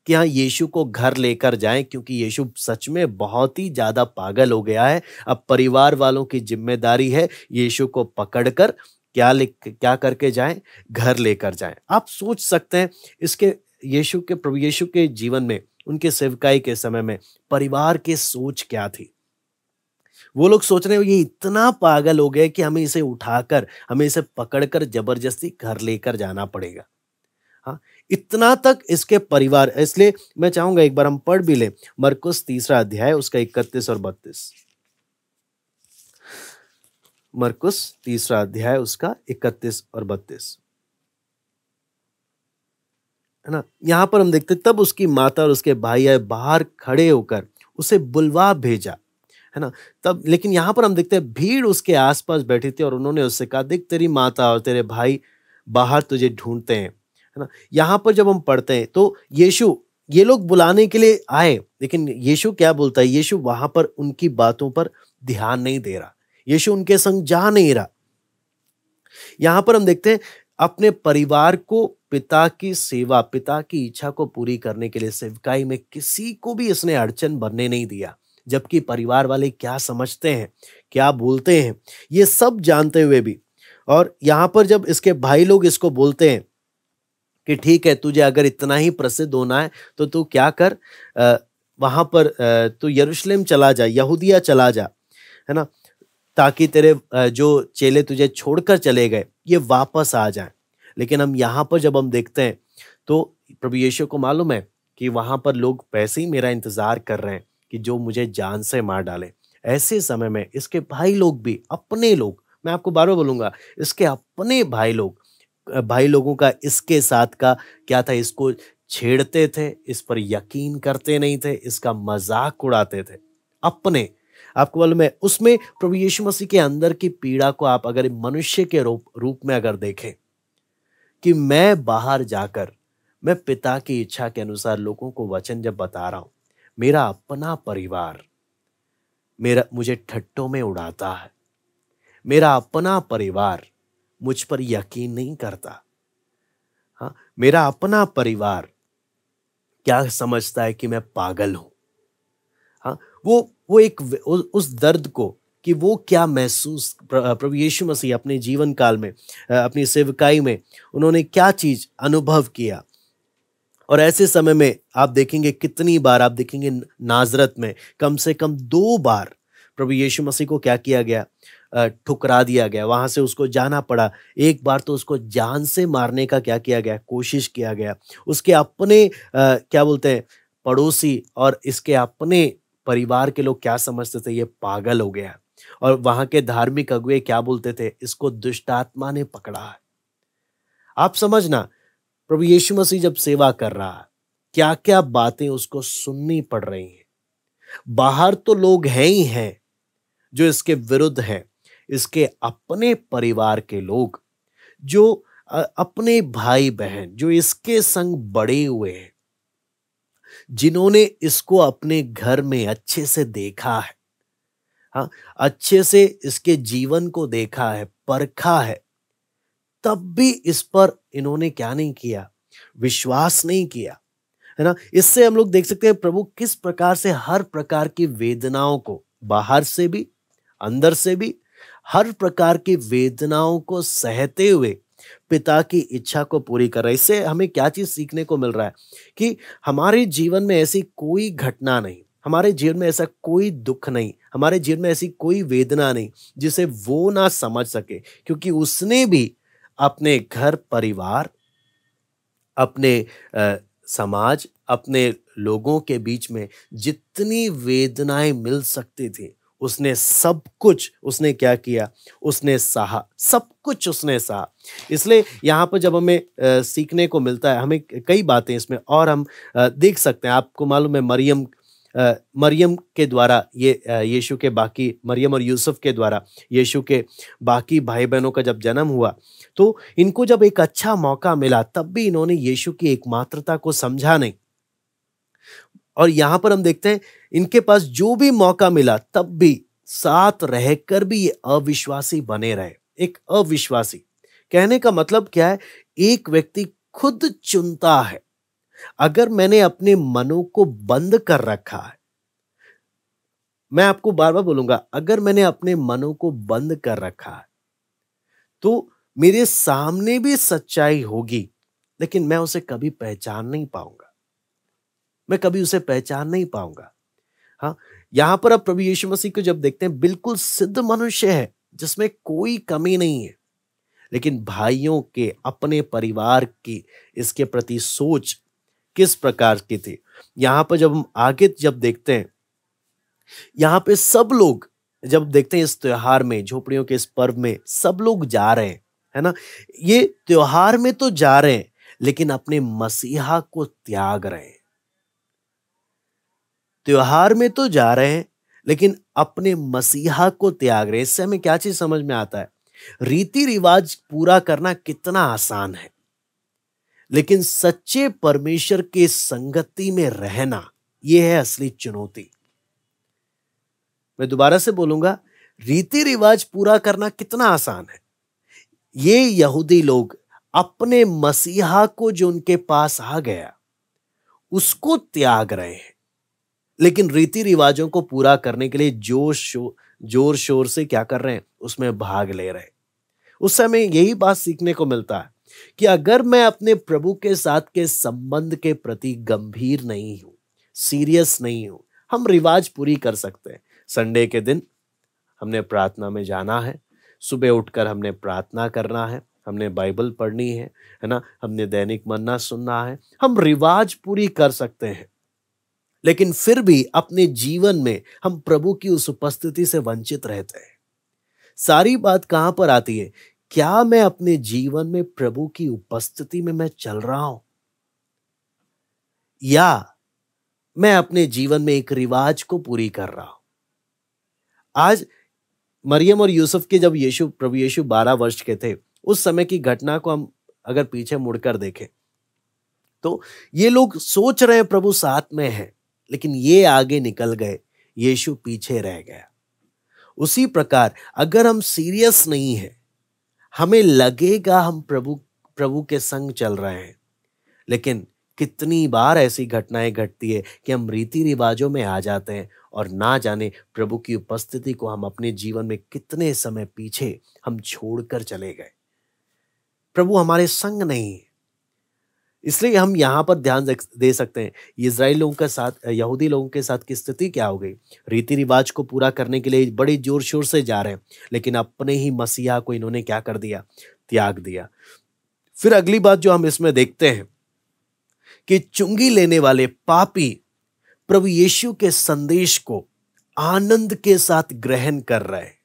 कि हाँ, यीशु को घर लेकर जाएं, क्योंकि यीशु सच में बहुत ही ज्यादा पागल हो गया है। अब परिवार वालों की जिम्मेदारी है यीशु को पकड़कर क्या करके जाएं, घर लेकर जाएं। आप सोच सकते हैं इसके प्रभु यीशु के जीवन में, उनके सेवकाई के समय में परिवार की सोच क्या थी। वो लोग सोच रहे हो ये इतना पागल हो गया कि हमें इसे उठाकर, हमें इसे पकड़कर जबरदस्ती घर लेकर जाना पड़ेगा। हाँ, इतना तक इसके परिवार। इसलिए मैं चाहूंगा एक बार हम पढ़ भी लें मरकुस 3 अध्याय उसका 31 और 32। मरकुस 3 अध्याय उसका 31 और 32, है ना। यहां पर हम देखते, तब उसकी माता और उसके भाई आए, बाहर खड़े होकर उसे बुलवा भेजा, है ना। तब लेकिन यहां पर हम देखते हैं भीड़ उसके आसपास बैठी थी और उन्होंने उससे कहा, देख तेरी माता और तेरे भाई बाहर तुझे ढूंढते हैं, है ना। यहां पर जब हम पढ़ते हैं तो यीशु, ये लोग बुलाने के लिए आए, लेकिन यीशु क्या बोलता है, यीशु वहां पर उनकी बातों पर ध्यान नहीं दे रहा, यीशु उनके संग जा नहीं रहा। यहां पर हम देखते हैं अपने परिवार को पिता की सेवा, पिता की इच्छा को पूरी करने के लिए सेवकाई में किसी को भी इसने अड़चन बनने नहीं दिया। जबकि परिवार वाले क्या समझते हैं, क्या बोलते हैं, ये सब जानते हुए भी। और यहां पर जब इसके भाई लोग इसको बोलते हैं कि ठीक है, तुझे अगर इतना ही प्रसिद्ध होना है तो तू क्या कर, वहां पर तू यरूशलेम चला जा, यहूदिया चला जा, है ना, ताकि तेरे जो चेले तुझे छोड़कर चले गए ये वापस आ जाएं। लेकिन हम यहाँ पर जब हम देखते हैं तो प्रभु यीशु को मालूम है कि वहां पर लोग वैसे ही मेरा इंतजार कर रहे हैं कि जो मुझे जान से मार डाले। ऐसे समय में इसके भाई लोग भी, अपने लोग, मैं आपको बार बार बोलूंगा, इसके अपने भाई लोगों का इसके साथ का क्या था, इसको छेड़ते थे, इस पर यकीन करते नहीं थे, इसका मजाक उड़ाते थे अपने। आपको मालूम है उसमें प्रभु यीशु मसीह के अंदर की पीड़ा को आप अगर मनुष्य के रूप में अगर देखें कि मैं बाहर जाकर, मैं पिता की इच्छा के अनुसार लोगों को वचन जब बता रहा हूं, मेरा अपना परिवार मुझे ठट्टों में उड़ाता है, मेरा अपना परिवार मुझ पर यकीन नहीं करता। हाँ, मेरा अपना परिवार क्या समझता है कि मैं पागल हूं। हाँ, वो एक उस दर्द को कि वो क्या महसूस प्रभु यीशु मसीह अपने जीवन काल में, अपनी सेवकाई में उन्होंने क्या चीज अनुभव किया। और ऐसे समय में आप देखेंगे कितनी बार, आप देखेंगे नाजरत में कम से कम 2 बार प्रभु यीशु मसीह को क्या किया गया, ठुकरा दिया गया, वहां से उसको जाना पड़ा। एक बार तो उसको जान से मारने का क्या किया गया, कोशिश किया गया। उसके अपने क्या बोलते हैं पड़ोसी और इसके अपने परिवार के लोग क्या समझते थे, ये पागल हो गया। और वहां के धार्मिक अगुए क्या बोलते थे, इसको दुष्ट आत्मा ने पकड़ा है। आप समझना, प्रभु यीशु मसीह जब सेवा कर रहा है, क्या क्या बातें उसको सुननी पड़ रही हैं। बाहर तो लोग हैं ही हैं जो इसके विरुद्ध हैं, इसके अपने परिवार के लोग, जो अपने भाई बहन जो इसके संग बड़े हुए हैं, जिन्होंने इसको अपने घर में अच्छे से देखा है, हाँ, अच्छे से इसके जीवन को देखा है, परखा है, तब भी इस पर इन्होंने क्या नहीं किया, विश्वास नहीं किया, है ना। इससे हम लोग देख सकते हैं प्रभु किस प्रकार से हर प्रकार की वेदनाओं को, बाहर से भी अंदर से भी, हर प्रकार की वेदनाओं को सहते हुए पिता की इच्छा को पूरी कर रहा है। इससे हमें क्या चीज सीखने को मिल रहा है कि हमारे जीवन में ऐसी कोई घटना नहीं, हमारे जीवन में ऐसा कोई दुख नहीं, हमारे जीवन में ऐसी कोई वेदना नहीं जिसे वो ना समझ सके, क्योंकि उसने भी अपने घर परिवार, अपने समाज, अपने लोगों के बीच में जितनी वेदनाएं मिल सकती थी उसने सब कुछ उसने क्या किया, उसने सहा, सब कुछ उसने सहा। इसलिए यहाँ पर जब हमें सीखने को मिलता है, हमें कई बातें इसमें और हम देख सकते हैं। आपको मालूम है मरियम के द्वारा यीशु के बाकी, मरियम और यूसुफ के द्वारा यीशु के बाकी भाई बहनों का जब जन्म हुआ, तो इनको जब एक अच्छा मौका मिला तब भी इन्होंने यीशु की एकमात्रता को समझा नहीं। और यहां पर हम देखते हैं इनके पास जो भी मौका मिला तब भी साथ रहकर भी ये अविश्वासी बने रहे। एक अविश्वासी कहने का मतलब क्या है? एक व्यक्ति खुद चुनता है। अगर मैंने अपने मनों को बंद कर रखा है, मैं आपको बार बार बोलूंगा, अगर मैंने अपने मनों को बंद कर रखा है तो मेरे सामने भी सच्चाई होगी, लेकिन मैं उसे कभी पहचान नहीं पाऊंगा, मैं कभी उसे पहचान नहीं पाऊंगा। हाँ, यहां पर अब प्रभु यीशु मसीह को जब देखते हैं, बिल्कुल सिद्ध मनुष्य है जिसमें कोई कमी नहीं है, लेकिन भाइयों के, अपने परिवार की इसके प्रति सोच किस प्रकार की थी। यहां पर जब हम आगे जब देखते हैं, यहां पे सब लोग जब देखते हैं इस त्योहार में, झोपड़ियों के इस पर्व में सब लोग जा रहे हैं, है ना? ये त्योहार में तो जा रहे हैं लेकिन अपने मसीहा को त्याग रहे हैं। त्योहार में तो जा रहे हैं लेकिन अपने मसीहा को त्याग रहे हैं। इससे हमें क्या चीज समझ में आता है? रीति रिवाज पूरा करना कितना आसान है, लेकिन सच्चे परमेश्वर के संगति में रहना, यह है असली चुनौती। मैं दोबारा से बोलूंगा, रीति रिवाज पूरा करना कितना आसान है। ये यहूदी लोग अपने मसीहा को जो उनके पास आ गया उसको त्याग रहे हैं, लेकिन रीति रिवाजों को पूरा करने के लिए जोर शोर से क्या कर रहे हैं? उसमें भाग ले रहे हैं। उस समय यही बात सीखने को मिलता है कि अगर मैं अपने प्रभु के साथ के संबंध के प्रति गंभीर नहीं हूं, सीरियस नहीं हूं, हम रिवाज पूरी कर सकते हैं। संडे के दिन हमने प्रार्थना में जाना है, सुबह उठकर हमने प्रार्थना करना है, हमने बाइबल पढ़नी है ना, हमने दैनिक मन्ना सुनना है, हम रिवाज पूरी कर सकते हैं, लेकिन फिर भी अपने जीवन में हम प्रभु की उस उपस्थिति से वंचित रहते हैं। सारी बात कहां पर आती है? क्या मैं अपने जीवन में प्रभु की उपस्थिति में मैं चल रहा हूं, या मैं अपने जीवन में एक रिवाज को पूरी कर रहा हूं? आज मरियम और यूसुफ के जब प्रभु यीशु 12 वर्ष के थे, उस समय की घटना को हम अगर पीछे मुड़कर देखें तो ये लोग सोच रहे हैं प्रभु साथ में है, लेकिन ये आगे निकल गए, यीशु पीछे रह गया। उसी प्रकार अगर हम सीरियस नहीं है, हमें लगेगा हम प्रभु के संग चल रहे हैं, लेकिन कितनी बार ऐसी घटनाएं घटती है कि हम रीति रिवाजों में आ जाते हैं और ना जाने प्रभु की उपस्थिति को हम अपने जीवन में कितने समय पीछे हम छोड़कर चले गए। प्रभु हमारे संग नहीं है। इसलिए हम यहां पर ध्यान दे सकते हैं, इजराइल लोगों के साथ, यहूदी लोगों के साथ की स्थिति क्या हो गई? रीति रिवाज को पूरा करने के लिए बड़े जोर शोर से जा रहे हैं, लेकिन अपने ही मसीहा को इन्होंने क्या कर दिया? त्याग दिया। फिर अगली बात जो हम इसमें देखते हैं कि चुंगी लेने वाले पापी प्रभु यीशु के संदेश को आनंद के साथ ग्रहण कर रहे हैं,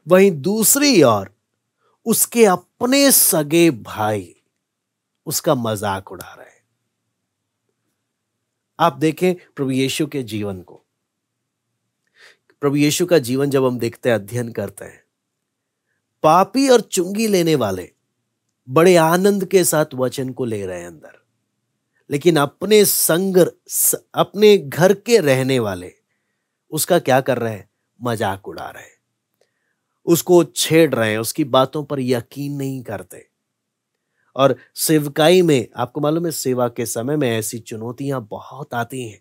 वहीं दूसरी ओर उसके अपने सगे भाई उसका मजाक उड़ा रहे हैं। आप देखें प्रभु यीशु के जीवन को, प्रभु यीशु का जीवन जब हम देखते हैं, अध्ययन करते हैं, पापी और चुंगी लेने वाले बड़े आनंद के साथ वचन को ले रहे हैं अंदर, लेकिन अपने अपने घर के रहने वाले उसका क्या कर रहे हैं? मजाक उड़ा रहे हैं, उसको छेड़ रहे हैं, उसकी बातों पर यकीन नहीं करते। और सेवकाई में आपको मालूम है, सेवा के समय में ऐसी चुनौतियां बहुत आती हैं।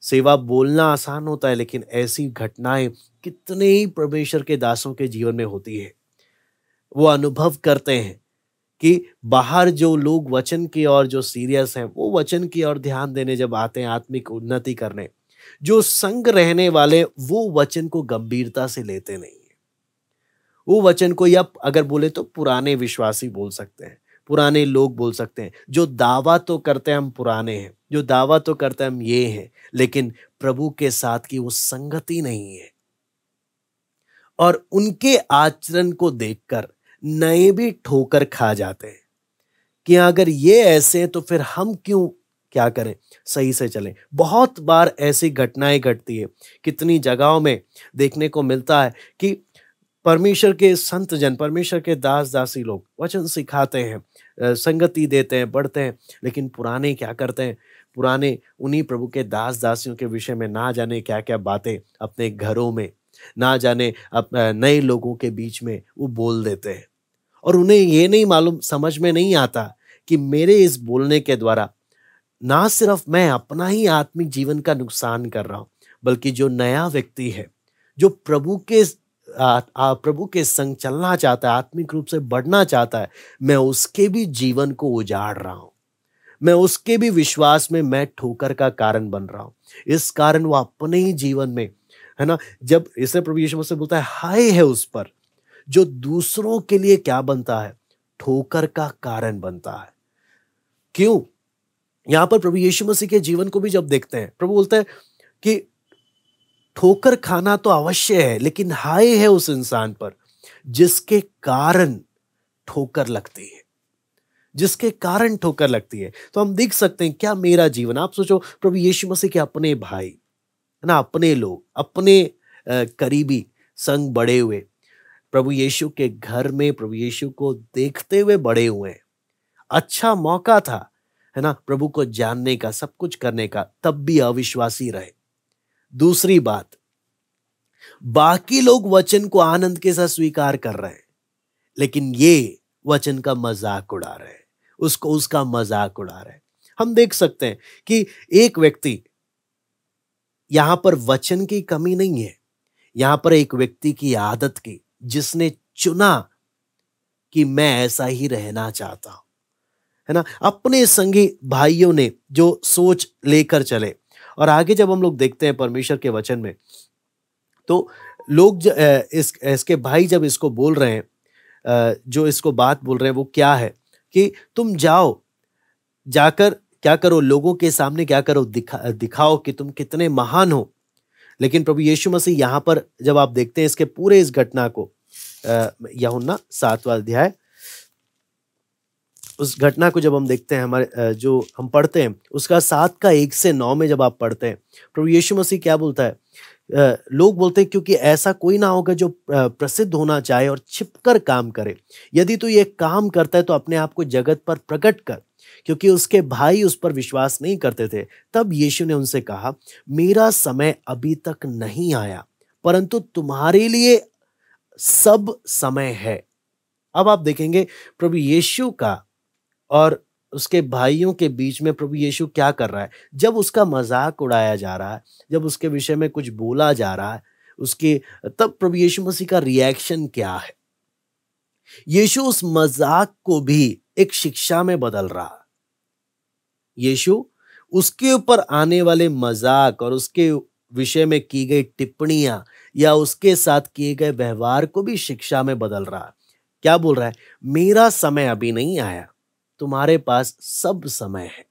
सेवा बोलना आसान होता है, लेकिन ऐसी घटनाएं कितने ही परमेश्वर के दासों के जीवन में होती है। वो अनुभव करते हैं कि बाहर जो लोग वचन की ओर जो सीरियस हैं, वो वचन की ओर ध्यान देने जब आते हैं, आत्मिक उन्नति करने, जो संग रहने वाले वो वचन को गंभीरता से लेते नहीं है। वो वचन को, या अगर बोले तो पुराने विश्वासी बोल सकते हैं, पुराने लोग बोल सकते हैं, जो दावा तो करते हैं हम पुराने हैं, जो दावा तो करते हैं हम ये हैं, लेकिन प्रभु के साथ की वो संगति नहीं है। और उनके आचरण को देखकर नए भी ठोकर खा जाते हैं कि अगर ये ऐसे हैं तो फिर हम क्यों क्या करें, सही से चलें। बहुत बार ऐसी घटनाएं घटती है, कितनी जगहों में देखने को मिलता है कि परमेश्वर के संत जन, परमेश्वर के दास दासी लोग वचन सिखाते हैं, संगति देते हैं, बढ़ते हैं, लेकिन पुराने क्या करते हैं, पुराने उन्हीं प्रभु के दास दासियों के विषय में ना जाने क्या क्या बातें अपने घरों में, ना जाने नए लोगों के बीच में वो बोल देते हैं। और उन्हें ये नहीं मालूम, समझ में नहीं आता कि मेरे इस बोलने के द्वारा ना सिर्फ मैं अपना ही आत्मिक जीवन का नुकसान कर रहा हूं, बल्कि जो नया व्यक्ति है, जो प्रभु के संग चलना चाहता है, आत्मिक रूप से बढ़ना चाहता है, मैं उसके भी जीवन को उजाड़ रहा हूं, मैं उसके भी विश्वास में मैं ठोकर का कारण बन रहा हूं। इस कारण वो अपने ही जीवन में, है ना, जब इसे प्रभु यीशु मसीह बोलता है हाय है उस पर जो दूसरों के लिए क्या बनता है, ठोकर का कारण बनता है। क्यों? यहां पर प्रभु यीशु मसीह के जीवन को भी जब देखते हैं, प्रभु बोलता है कि ठोकर खाना तो अवश्य है, लेकिन हाय है उस इंसान पर जिसके कारण ठोकर लगती है, जिसके कारण ठोकर लगती है। तो हम देख सकते हैं क्या मेरा जीवन, आप सोचो प्रभु यीशु मसीह के अपने भाई, है ना, अपने लोग, अपने करीबी संग बड़े हुए, प्रभु यीशु के घर में प्रभु यीशु को देखते हुए बड़े हुए हैं। अच्छा मौका था, है ना, प्रभु को जानने का, सब कुछ करने का, तब भी अविश्वासी रहे। दूसरी बात, बाकी लोग वचन को आनंद के साथ स्वीकार कर रहे हैं, लेकिन ये वचन का मजाक उड़ा रहे हैं, उसको उसका मजाक उड़ा रहे हैं। हम देख सकते हैं कि एक व्यक्ति, यहां पर वचन की कमी नहीं है, यहां पर एक व्यक्ति की आदत की, जिसने चुना कि मैं ऐसा ही रहना चाहता हूं, है ना। अपने संगी भाइयों ने जो सोच लेकर चले, और आगे जब हम लोग देखते हैं परमेश्वर के वचन में, तो लोग इसके भाई जब इसको बोल रहे हैं, जो इसको बात बोल रहे हैं वो क्या है कि तुम जाओ, जाकर क्या करो, लोगों के सामने क्या करो, दिखाओ कि तुम कितने महान हो। लेकिन प्रभु यीशु मसीह यहां पर जब आप देखते हैं इसके पूरे इस घटना को, यूहन्ना 7वां अध्याय, उस घटना को जब हम देखते हैं, हमारे जो हम पढ़ते हैं उसका 7 का 1 से 9 में जब आप पढ़ते हैं, प्रभु यीशु मसीह क्या बोलता है, लोग बोलते हैं क्योंकि ऐसा कोई ना होगा जो प्रसिद्ध होना चाहे और छिपकर काम करे। यदि तू ये काम करता है तो अपने आप को जगत पर प्रकट कर, क्योंकि उसके भाई उस पर विश्वास नहीं करते थे। तब यीशु ने उनसे कहा, मेरा समय अभी तक नहीं आया, परंतु तुम्हारे लिए सब समय है। अब आप देखेंगे प्रभु यीशु का और उसके भाइयों के बीच में प्रभु यीशु क्या कर रहा है। जब उसका मजाक उड़ाया जा रहा है, जब उसके विषय में कुछ बोला जा रहा है, उसके तब प्रभु यीशु मसीह का रिएक्शन क्या है। यीशु उस मजाक को भी एक शिक्षा में बदल रहा है। यीशु उसके ऊपर आने वाले मजाक और उसके विषय में की गई टिप्पणियां या उसके साथ किए गए व्यवहार को भी शिक्षा में बदल रहा है। क्या बोल रहा है, मेरा समय अभी नहीं आया, तुम्हारे पास सब समय है।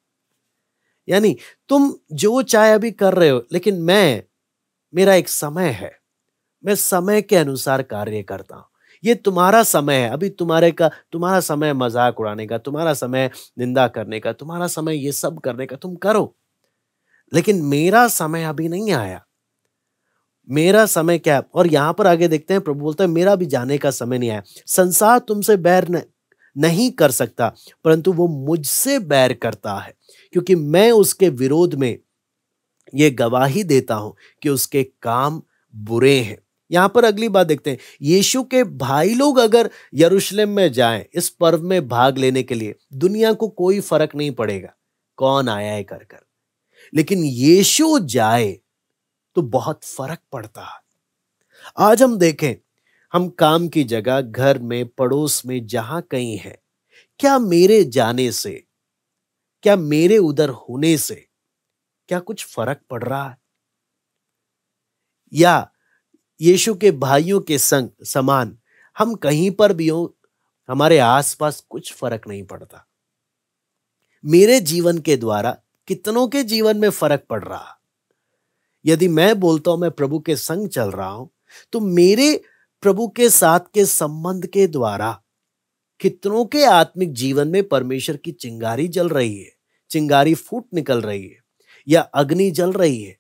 यानी तुम जो चाहे अभी कर रहे हो, लेकिन मेरा एक समय है, मैं समय के अनुसार कार्य करता हूं। ये तुम्हारा समय है, अभी तुम्हारा समय मजाक उड़ाने का, तुम्हारा समय निंदा करने का, तुम्हारा समय ये सब करने का, तुम करो, लेकिन मेरा समय अभी नहीं आया। मेरा समय क्या है? और यहां पर आगे देखते हैं, प्रभु बोलता है मेरा भी जाने का समय नहीं आया। संसार तुमसे बैर नहीं कर सकता, परंतु वो मुझसे बैर करता है, क्योंकि मैं उसके विरोध में ये गवाही देता हूं कि उसके काम बुरे हैं। यहां पर अगली बात देखते हैं, यीशु के भाई लोग अगर यरूशलेम में जाएं इस पर्व में भाग लेने के लिए, दुनिया को कोई फर्क नहीं पड़ेगा कौन आया है कर कर, लेकिन यीशु जाए तो बहुत फर्क पड़ता है। आज हम देखें, हम काम की जगह, घर में, पड़ोस में, जहां कहीं है, क्या मेरे जाने से, क्या मेरे उधर होने से क्या कुछ फर्क पड़ रहा है? या यीशु के भाइयों के संग समान हम कहीं पर भी हो, हमारे आसपास कुछ फर्क नहीं पड़ता। मेरे जीवन के द्वारा कितनों के जीवन में फर्क पड़ रहा। यदि मैं बोलता हूं मैं प्रभु के संग चल रहा हूं, तो मेरे प्रभु के साथ के संबंध के द्वारा कितनों के आत्मिक जीवन में परमेश्वर की चिंगारी जल रही है, चिंगारी फूट निकल रही है, या अग्नि जल रही है।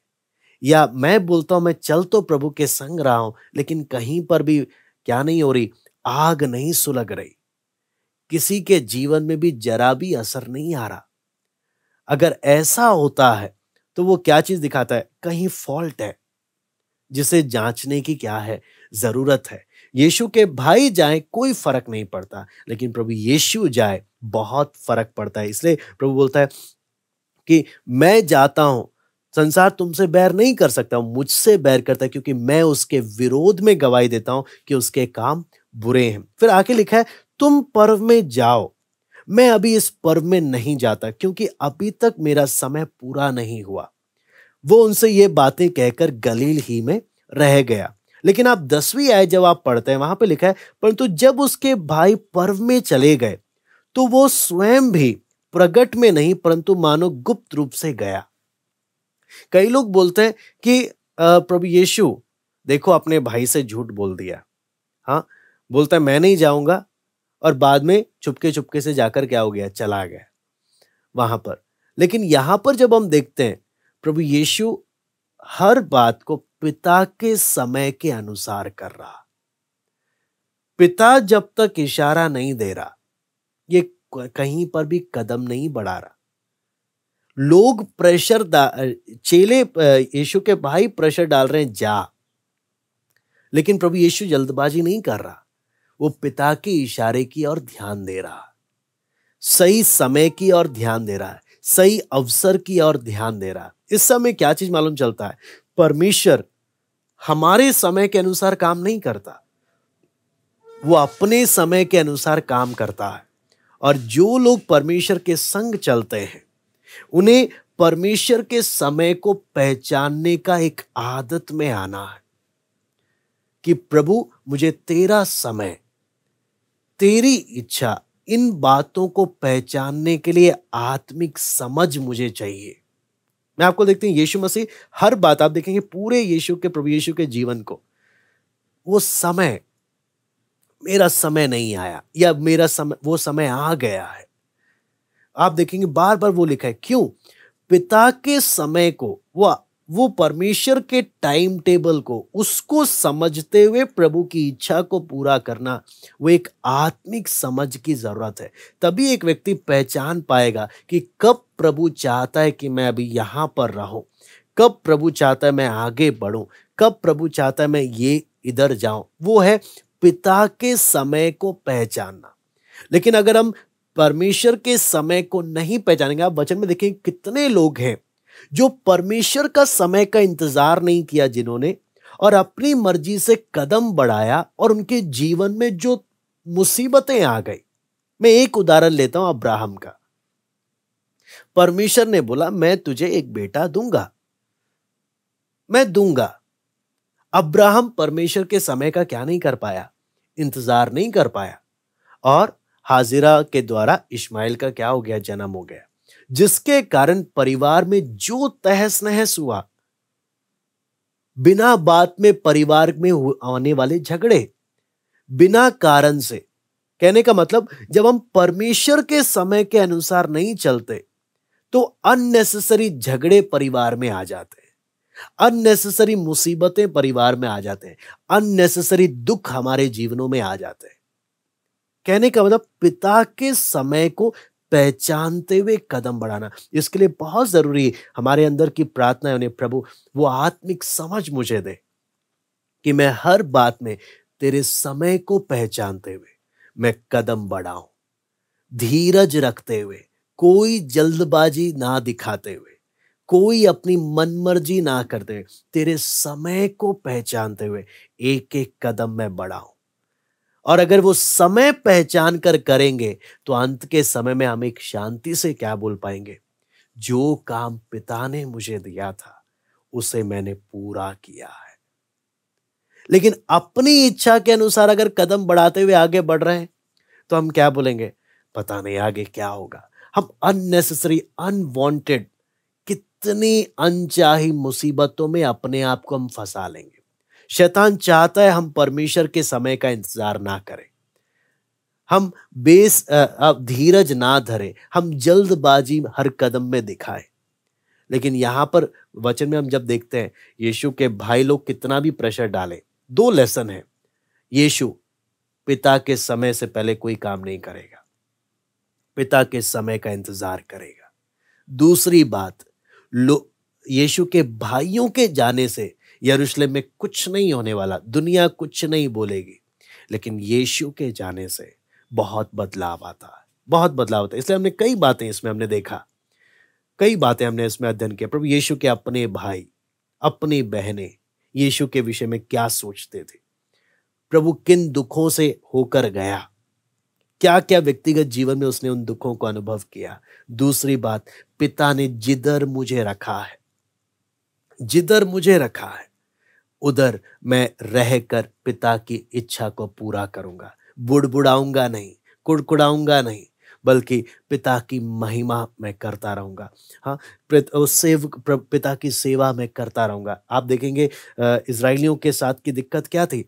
या मैं बोलता हूं मैं चल तो प्रभु के संग रहा हूं, लेकिन कहीं पर भी क्या नहीं हो रही, आग नहीं सुलग रही, किसी के जीवन में भी जरा भी असर नहीं आ रहा। अगर ऐसा होता है तो वो क्या चीज दिखाता है, कहीं फॉल्ट है जिसे जांचने की क्या है, जरूरत है। यीशु के भाई जाए कोई फर्क नहीं पड़ता, लेकिन प्रभु यीशु जाए बहुत फर्क पड़ता है। इसलिए प्रभु बोलता है कि मैं जाता हूं, संसार तुमसे बैर नहीं कर सकता, मुझसे बैर करता है, क्योंकि मैं उसके विरोध में गवाही देता हूं कि उसके काम बुरे हैं। फिर आके लिखा है, तुम पर्व में जाओ, मैं अभी इस पर्व में नहीं जाता, क्योंकि अभी तक मेरा समय पूरा नहीं हुआ। वो उनसे ये बातें कहकर गलील ही में रह गया। लेकिन आप 10वीं आयत जब आप पढ़ते हैं, वहां पे लिखा है, परंतु जब उसके भाई पर्व में चले गए तो वो स्वयं भी प्रगट में नहीं, परंतु मानो गुप्त रूप से गया। कई लोग बोलते हैं कि प्रभु यीशु देखो अपने भाई से झूठ बोल दिया। हाँ, बोलता है मैं नहीं जाऊंगा, और बाद में चुपके चुपके से जाकर क्या हो गया, चला गया वहां पर। लेकिन यहां पर जब हम देखते हैं, प्रभु यीशु हर बात को पिता के समय के अनुसार कर रहा। पिता जब तक इशारा नहीं दे रहा, ये कहीं पर भी कदम नहीं बढ़ा रहा। लोग चेले यीशु के भाई प्रेशर डाल रहे हैं जा, लेकिन प्रभु यीशु जल्दबाजी नहीं कर रहा। वो पिता के इशारे की ओर ध्यान दे रहा, सही समय की ओर ध्यान दे रहा है, सही अवसर की ओर ध्यान दे रहा है। इस समय क्या चीज मालूम चलता है, परमेश्वर हमारे समय के अनुसार काम नहीं करता, वो अपने समय के अनुसार काम करता है। और जो लोग परमेश्वर के संग चलते हैं, उन्हें परमेश्वर के समय को पहचानने का एक आदत में आना है कि प्रभु मुझे तेरा समय, तेरी इच्छा, इन बातों को पहचानने के लिए आत्मिक समझ मुझे चाहिए। मैं आपको देखते हैं यीशु मसीह हर बात आप देखेंगे पूरे यीशु के, प्रभु यीशु के जीवन को, वो समय, मेरा समय नहीं आया, या मेरा समय, वो समय आ गया है। आप देखेंगे बार बार वो लिखा है। क्यों? पिता के समय को, वो परमेश्वर के टाइम टेबल को, उसको समझते हुए प्रभु की इच्छा को पूरा करना, वो एक आत्मिक समझ की जरूरत है। तभी एक व्यक्ति पहचान पाएगा कि कब प्रभु चाहता है कि मैं अभी यहां पर रहूं, कब प्रभु चाहता है मैं आगे बढ़ूं, कब प्रभु चाहता है मैं ये इधर जाऊं। वो है पिता के समय को पहचानना। लेकिन अगर हम परमेश्वर के समय को नहीं पहचानेंगे, आप वचन में देखेंगे कितने लोग हैं जो परमेश्वर का समय का इंतजार नहीं किया, जिन्होंने और अपनी मर्जी से कदम बढ़ाया, और उनके जीवन में जो मुसीबतें आ गई। मैं एक उदाहरण लेता हूं अब्राहम का। परमेश्वर ने बोला मैं तुझे एक बेटा दूंगा, मैं दूंगा। अब्राहम परमेश्वर के समय का क्या नहीं कर पाया, इंतजार नहीं कर पाया, और हाजिरा के द्वारा इश्माइल का क्या हो गया, जन्म हो गया, जिसके कारण परिवार में जो तहस नहस हुआ, बिना बात में परिवार में आने वाले झगड़े, बिना कारण से। कहने का मतलब, जब हम परमेश्वर के समय के अनुसार नहीं चलते तो अननेसेसरी झगड़े परिवार में आ जाते हैं, अननेसेसरी मुसीबतें परिवार में आ जाते हैं, अननेसेसरी दुख हमारे जीवनों में आ जाते हैं। कहने का मतलब पिता के समय को पहचानते हुए कदम बढ़ाना। इसके लिए बहुत जरूरी है हमारे अंदर की प्रार्थना है, उन्हें प्रभु वो आत्मिक समझ मुझे दे कि मैं हर बात में तेरे समय को पहचानते हुए मैं कदम बढ़ाऊं, धीरज रखते हुए, कोई जल्दबाजी ना दिखाते हुए, कोई अपनी मनमर्जी ना करते हुए, तेरे समय को पहचानते हुए एक एक कदम मैं बढ़ाऊं। और अगर वो समय पहचान कर करेंगे तो अंत के समय में हम एक शांति से क्या बोल पाएंगे, जो काम पिता ने मुझे दिया था उसे मैंने पूरा किया है। लेकिन अपनी इच्छा के अनुसार अगर कदम बढ़ाते हुए आगे बढ़ रहे हैं, तो हम क्या बोलेंगे? पता नहीं आगे क्या होगा। हम अननेसेसरी, अनवांटेड, कितनी अनचाही मुसीबतों में अपने आप को हम फंसा लेंगे। शैतान चाहता है हम परमेश्वर के समय का इंतजार ना करें, हम धीरज ना धरे, हम जल्दबाजी हर कदम में दिखाएं। लेकिन यहां पर वचन में हम जब देखते हैं यीशु के भाई लोग कितना भी प्रेशर डालें, दो लेसन है। यीशु पिता के समय से पहले कोई काम नहीं करेगा, पिता के समय का इंतजार करेगा। दूसरी बात, यीशु के भाइयों के जाने से यरूशलेम में कुछ नहीं होने वाला, दुनिया कुछ नहीं बोलेगी, लेकिन यीशु के जाने से बहुत बदलाव आता है, बहुत बदलाव होता है। इसलिए हमने कई बातें इसमें हमने देखा, कई बातें हमने इसमें अध्ययन किया। प्रभु यीशु के अपने भाई, अपनी बहनें यीशु के विषय में क्या सोचते थे, प्रभु किन दुखों से होकर गया, क्या क्या व्यक्तिगत जीवन में उसने उन दुखों को अनुभव किया। दूसरी बात, पिता ने जिधर मुझे रखा है, जिधर मुझे रखा है उधर मैं रहकर पिता की इच्छा को पूरा करूंगा। बुड़बुड़ाऊंगा नहीं, कुड़कुड़ाऊंगा नहीं, बल्कि पिता की महिमा मैं करता रहूंगा। हाँ, पिता की सेवा मैं करता रहूंगा। आप देखेंगे इजरायलियों के साथ की दिक्कत क्या थी?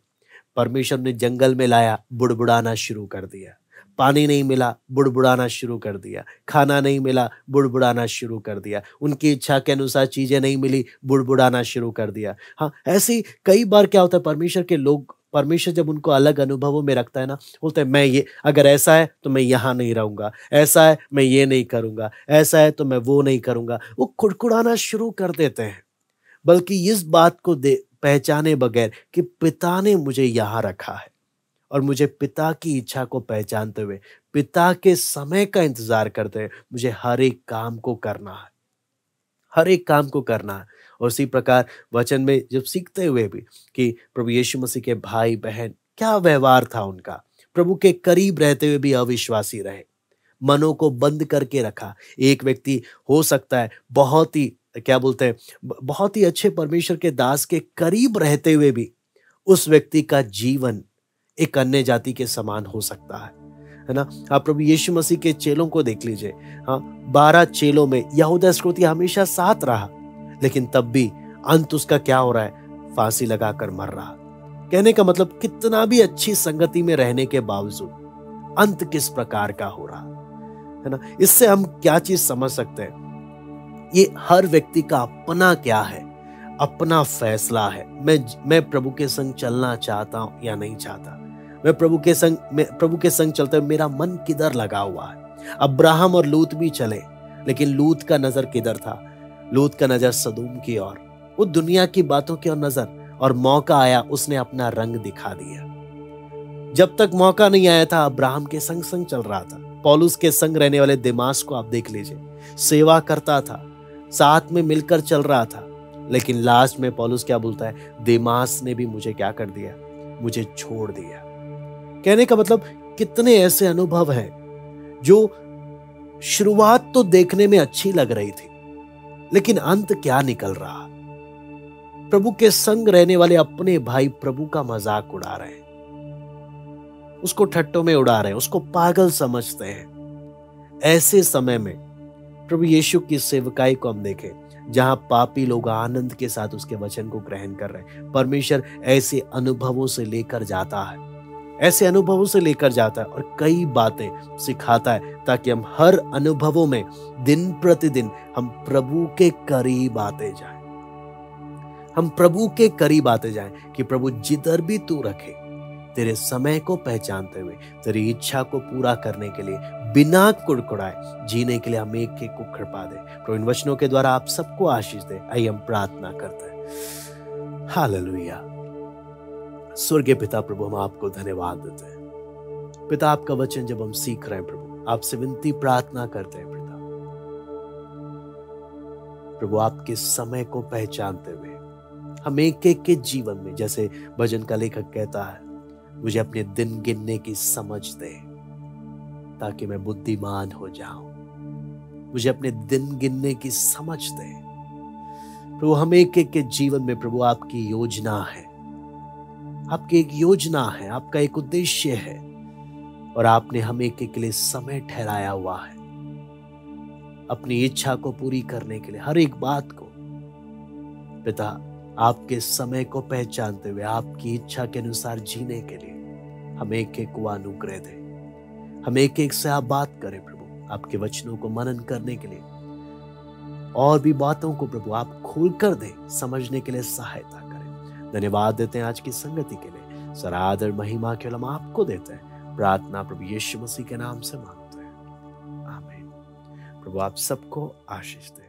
परमेश्वर ने जंगल में लाया, बुड़बुड़ाना शुरू कर दिया। पानी नहीं मिला, बुड़बुड़ाना शुरू कर दिया। खाना नहीं मिला, बुड़बुड़ाना शुरू कर दिया। उनकी इच्छा के अनुसार चीजें नहीं मिली, बुड़बुड़ाना शुरू कर दिया। हाँ, ऐसे ही कई बार क्या होता है, परमेश्वर के लोग, परमेश्वर जब उनको अलग अनुभवों में रखता है ना, बोलते हैं मैं ये, अगर ऐसा है तो मैं यहाँ नहीं रहूंगा, ऐसा है मैं ये नहीं करूंगा, ऐसा है तो मैं वो नहीं करूंगा। वो कुड़कुड़ाना शुरू कर देते हैं, बल्कि इस बात को पहचाने बगैर कि पिता ने मुझे यहाँ रखा है और मुझे पिता की इच्छा को पहचानते हुए, पिता के समय का इंतजार करते हुए मुझे हर एक काम को करना है, हर एक काम को करना है। और उसी प्रकार वचन में जब सीखते हुए भी कि प्रभु यीशु मसीह के भाई बहन क्या व्यवहार था उनका, प्रभु के करीब रहते हुए भी अविश्वासी रहे, मनों को बंद करके रखा। एक व्यक्ति हो सकता है बहुत ही, क्या बोलते हैं, बहुत ही अच्छे परमेश्वर के दास के करीब रहते हुए भी उस व्यक्ति का जीवन एक अन्य जाति के समान हो सकता है ना। आप प्रभु यीशु मसीह के चेलों को देख लीजिए। हाँ, 12 चेलों में यहूदा इस्करियोती हमेशा साथ रहा, लेकिन तब भी अंत उसका क्या हो रहा है? फांसी लगाकर मर रहा। कहने का मतलब, कितना भी अच्छी संगति में रहने के बावजूद अंत किस प्रकार का हो रहा है ना। इससे हम क्या चीज समझ सकते हैं? ये हर व्यक्ति का अपना क्या है, अपना फैसला है। मैं प्रभु के संग चलना चाहता हूं या नहीं चाहता। मैं प्रभु के संग चलते हुए मेरा मन किधर लगा हुआ है। अब्राहम और लूत भी चले, लेकिन लूत का नजर किधर था? लूत का नजर सदूम की ओर, वो दुनिया की बातों की ओर नजर, और मौका आया उसने अपना रंग दिखा दिया। जब तक मौका नहीं आया था अब्राहम के संग संग चल रहा था। पौलुस के संग रहने वाले दिमास को आप देख लीजिए, सेवा करता था, साथ में मिलकर चल रहा था, लेकिन लास्ट में पौलुस क्या बोलता है? दिमास ने भी मुझे क्या कर दिया? मुझे छोड़ दिया। कहने का मतलब, कितने ऐसे अनुभव हैं जो शुरुआत तो देखने में अच्छी लग रही थी, लेकिन अंत क्या निकल रहा? प्रभु के संग रहने वाले अपने भाई प्रभु का मजाक उड़ा रहे हैं, उसको ठट्टों में उड़ा रहे हैं, उसको पागल समझते हैं। ऐसे समय में प्रभु यीशु की सेवकाई को हम देखें, जहां पापी लोग आनंद के साथ उसके वचन को ग्रहण कर रहे हैं। परमेश्वर ऐसे अनुभवों से लेकर जाता है, ऐसे अनुभवों से लेकर जाता है और कई बातें सिखाता है, ताकि हम हर अनुभवों में दिन प्रतिदिन हम प्रभु के करीब आते जाएं। हम प्रभु के करीब आते जाएं कि प्रभु जिधर भी तू रखे, तेरे समय को पहचानते हुए तेरी इच्छा को पूरा करने के लिए बिना कुड़कुड़ाए जीने के लिए हम एक को कृपा दे। प्रभु इन वचनों के द्वारा आप सबको आशीष दे, आइए हम प्रार्थना करते हैं। हालेलुया। स्वर्गीय पिता, प्रभु हम आपको धन्यवाद देते हैं। पिता, आपका वचन जब हम सीख रहे हैं प्रभु, आपसे विनती प्रार्थना करते हैं पिता, प्रभु आपके समय को पहचानते हुए हम एक के जीवन में, जैसे भजन का लेखक कहता है, मुझे अपने दिन गिनने की समझ दे ताकि मैं बुद्धिमान हो जाऊं। मुझे अपने दिन गिनने की समझ दे प्रभु। हम एक के जीवन में प्रभु आपकी योजना है, आपकी एक योजना है, आपका एक उद्देश्य है, और आपने हम एक एक के लिए समय ठहराया हुआ है अपनी इच्छा को पूरी करने के लिए। हर एक बात को पिता आपके समय को पहचानते हुए आपकी इच्छा के अनुसार जीने के लिए हम एक एक को अनुग्रह दें। हम एक एक से आप बात करें प्रभु, आपके वचनों को मनन करने के लिए और भी बातों को प्रभु आप खोल कर दें, समझने के लिए सहायता करें। धन्यवाद देते हैं आज की संगति के लिए। सारा आदर महिमा केवल हम आपको देते हैं। प्रार्थना प्रभु यीशु मसीह के नाम से मांगते हैं, आमीन। प्रभु आप सबको आशीष दे।